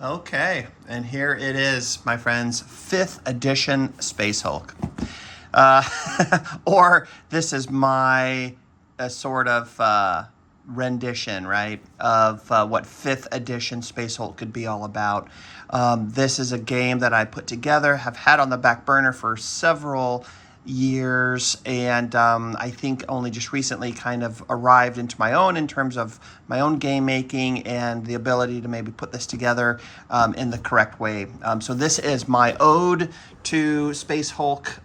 Okay, and here it is, my friends, 5th edition Space Hulk. Uh, or this is my sort of rendition, right, of what 5th edition Space Hulk could be all about. This is a game that I put together, have had on the back burner for several years, and I think only just recently kind of arrived into my own in terms of my own game making and the ability to maybe put this together in the correct way. So this is my ode to Space Hulk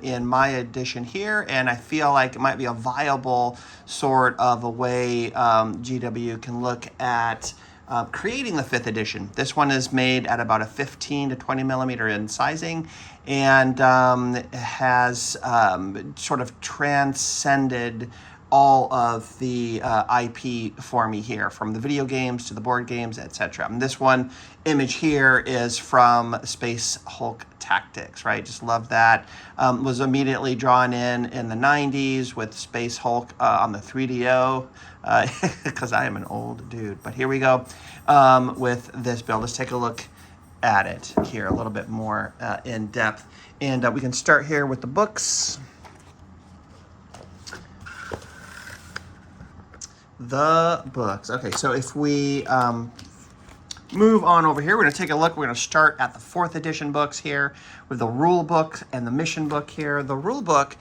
in my edition here, and I feel like it might be a viable sort of a way GW can look at creating the 5th edition. This one is made at about a 15 to 20 millimeter in sizing, and has sort of transcended all of the IP for me here, from the video games to the board games, etc. And this one image here is from Space Hulk Tactics, right? Just love that. Was immediately drawn in the 90s with Space Hulk on the 3DO, because I am an old dude. But here we go with this build. Let's take a look at it here a little bit more in depth. And we can start here with the books. The books. Okay, so if we move on over here, we're going to take a look. We're going to start at the 4th edition books here with the rule book and the mission book here. The rule book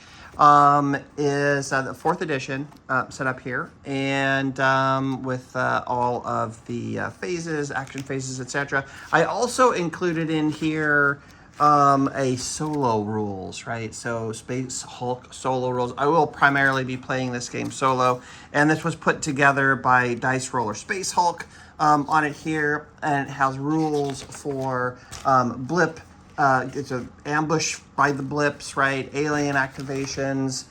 is the 4th edition set up here, and with all of the phases, action phases, etc. I also included in here a solo rules, right? So Space Hulk solo rules. I will primarily be playing this game solo, and this was put together by Dice Roller Space Hulk on it here, and it has rules for blip. It's an ambush by the blips, right? Alien activations,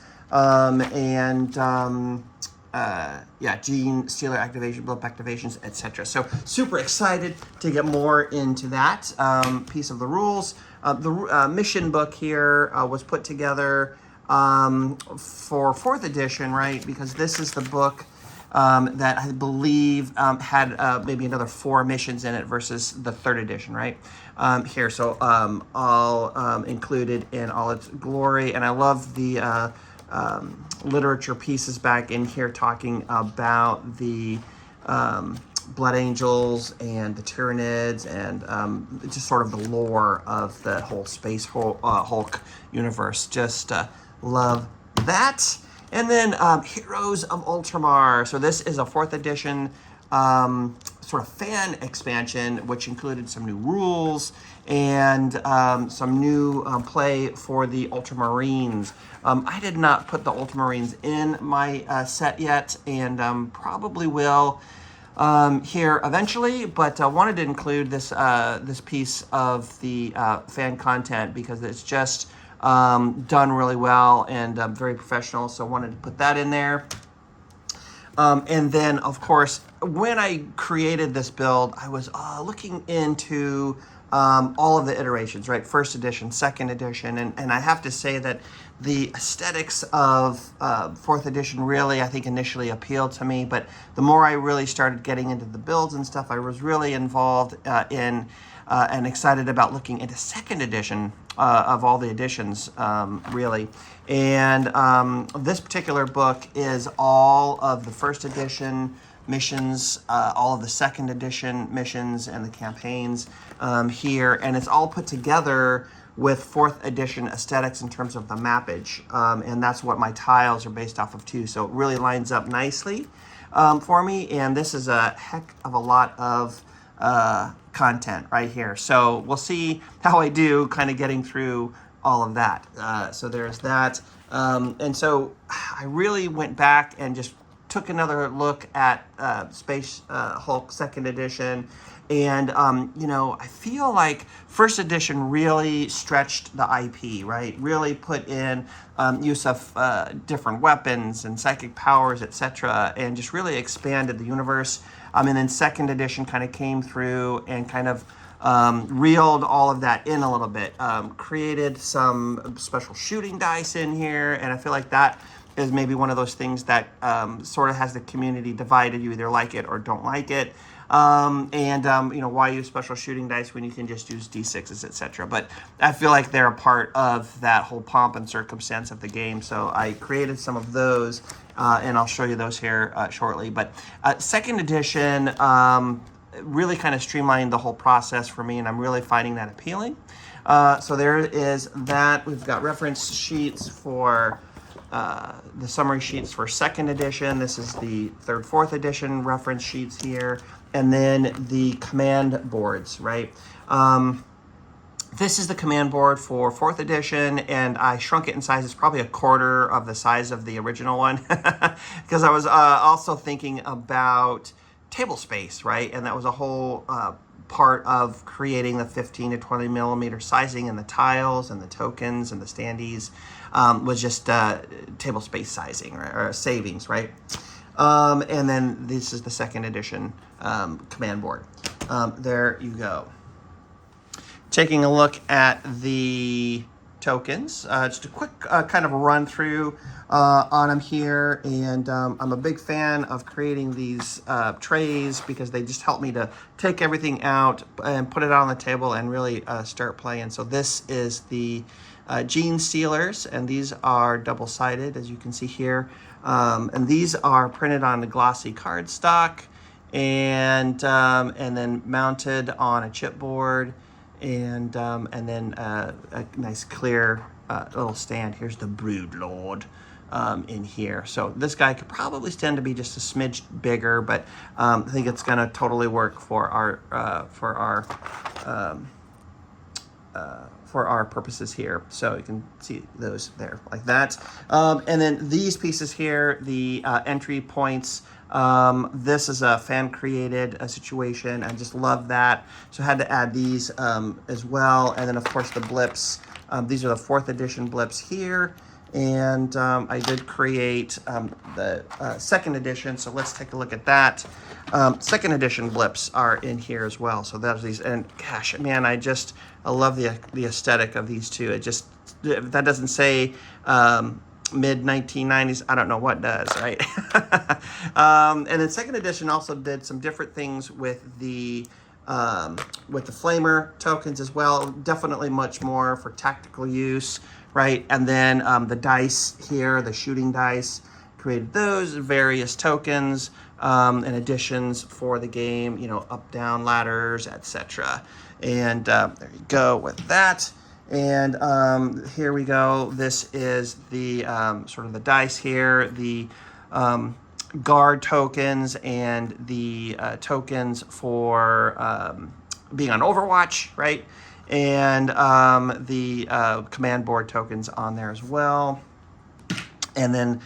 gene stealer activation, blip activations, etc. So super excited to get more into that piece of the rules. The mission book here was put together for 4th edition, right? Because this is the book that I believe had maybe another 4 missions in it versus the 3rd edition, right? Here, so all included in all its glory. And I love the literature pieces back in here talking about the Blood Angels and the Tyranids, and just sort of the lore of the whole Space Hulk universe. Just love that. And then Heroes of Ultramar. So this is a 4th edition sort of fan expansion, which included some new rules and some new play for the Ultramarines. I did not put the Ultramarines in my set yet, and probably will here eventually, but wanted to include this this piece of the fan content because it's just done really well and very professional, so wanted to put that in there. And then, of course, when I created this build, I was looking into all of the iterations, right? 1st edition, 2nd edition, and I have to say that the aesthetics of 4th edition really, I think, initially appealed to me, but the more I really started getting into the builds and stuff, I was really involved in and excited about looking into 2nd edition of all the editions, really. And this particular book is all of the 1st edition missions, all of the 2nd edition missions and the campaigns here, and it's all put together with 4th edition aesthetics in terms of the mappage, and that's what my tiles are based off of too, so it really lines up nicely for me, and this is a heck of a lot of content right here, so we'll see how I do kind of getting through all of that. So there's that, and so I really went back and just took another look at Space Hulk 2nd edition, and I feel like 1st edition really stretched the IP, right? Really put in use of different weapons and psychic powers, etc., and just really expanded the universe. And then 2nd edition kind of came through and kind of reeled all of that in a little bit, created some special shooting dice in here, and I feel like that is maybe one of those things that sort of has the community divided. You either like it or don't like it. Why use special shooting dice when you can just use D6s, etc. But I feel like they're a part of that whole pomp and circumstance of the game, so I created some of those, and I'll show you those here shortly. But second edition really kind of streamlined the whole process for me, and I'm really finding that appealing. So there is that. We've got reference sheets for the summary sheets for second edition. This is the third, fourth edition reference sheets here. And then the command boards, right? This is the command board for fourth edition, and I shrunk it in size. It's probably a quarter of the size of the original one because I was also thinking about table space, right? And that was a whole part of creating the 15 to 20 millimeter sizing and the tiles and the tokens and the standees was just table space sizing, right? Or savings, right? And then this is the second edition command board. There you go. Taking a look at the tokens, just a quick kind of run through on them here, and I'm a big fan of creating these trays because they just help me to take everything out and put it on the table and really start playing. So this is the Gene Stealers, and these are double-sided, as you can see here, and these are printed on the glossy cardstock and then mounted on a chipboard. And then a nice clear little stand. Here's the Brood Lord in here. So this guy could probably stand to be just a smidge bigger, but I think it's going to totally work for our purposes here. So you can see those there like that. And then these pieces here, the entry points. This is a fan created situation. I just love that. So I had to add these as well. And then of course the blips. These are the fourth edition blips here. And I did create the second edition. So let's take a look at that. Second edition blips are in here as well. So there's these, and gosh, man, I love the aesthetic of these two. It just, if that doesn't say mid 1990s, I don't know what does, right? And then second edition also did some different things with the flamer tokens as well. Definitely much more for tactical use, right? And then the dice here, the shooting dice, created those various tokens and additions for the game, up, down, ladders, etc. And there you go with that. And here we go. This is the sort of the dice here, the guard tokens and the tokens for being on Overwatch, right? And the command board tokens on there as well. And then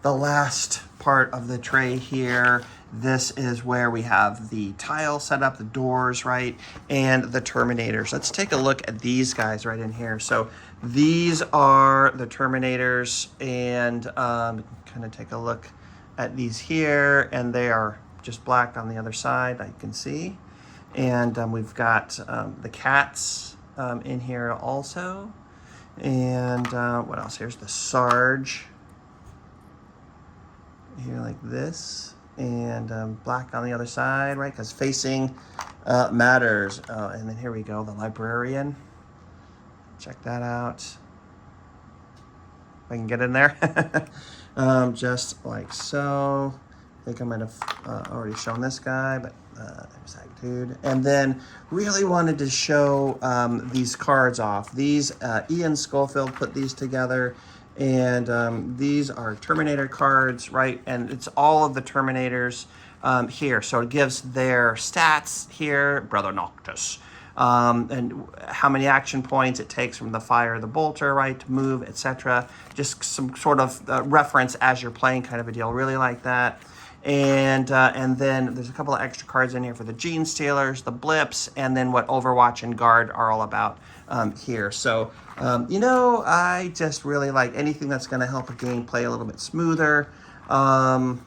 the last part of the tray here, this is where we have the tile set up, the doors, right, and the Terminators. Let's take a look at these guys right in here. So these are the Terminators, and kind of take a look at these here, and they are just black on the other side, I can see. And we've got the cats in here also. And what else? Here's the Sarge here like this. And black on the other side, right? Because facing matters. And then here we go, the Librarian. Check that out. If I can get in there. Just like so. I think I might have already shown this guy, but there's that dude. And then really wanted to show these cards off. These, Ian Schofield put these together. And these are Terminator cards, right? And it's all of the Terminators here. So it gives their stats here, Brother Noctis, and how many action points it takes from the fire, the bolter, right, to move, etc. Just some sort of reference as you're playing kind of a deal. Really like that. And then there's a couple of extra cards in here for the Gene Stealers, the blips, and then what Overwatch and Guard are all about here. So, I just really like anything that's going to help a game play a little bit smoother. Sign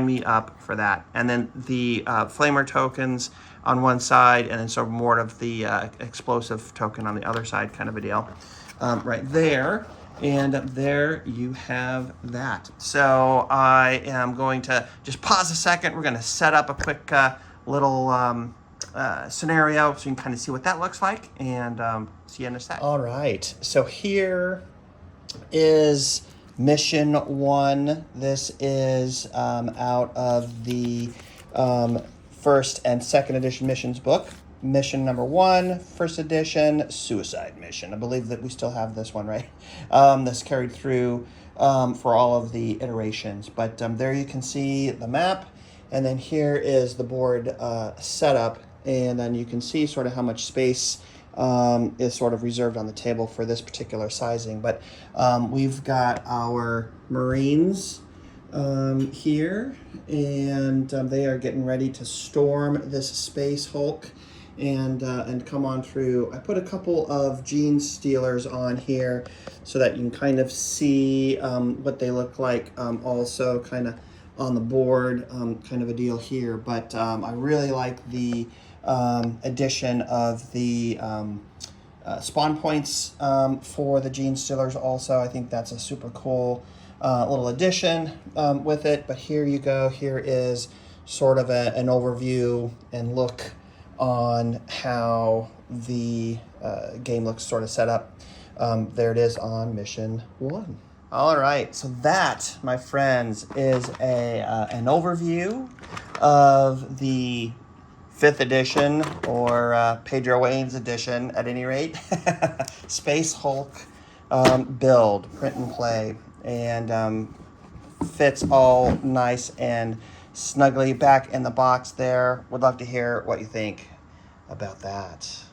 me up for that. And then the Flamer tokens on one side, and then sort of more of the explosive token on the other side, kind of a deal right there. And there you have that. So I am going to just pause a second. We're going to set up a quick little scenario so you can kind of see what that looks like, and see you in a sec. All right, so here is mission 1. This is out of the first and second edition missions book. Mission number 1, first edition, suicide mission. I believe that we still have this one, right? That's carried through for all of the iterations. But there you can see the map, and then here is the board setup, and then you can see sort of how much space is sort of reserved on the table for this particular sizing. But we've got our Marines here, and they are getting ready to storm this space hulk and come on through. I put a couple of gene stealers on here so that you can kind of see what they look like, also kind of on the board, kind of a deal here. But I really like the addition of the spawn points for the gene stealers also. I think that's a super cool little addition with it. But here you go. Here is sort of an overview and look on how the game looks sort of set up. There it is on mission 1. All right, so that, my friends, is an overview of the 5th edition, or Pedro Wayne's edition at any rate, Space Hulk build, print and play, and fits all nice and snugly back in the box there. Would love to hear what you think about that.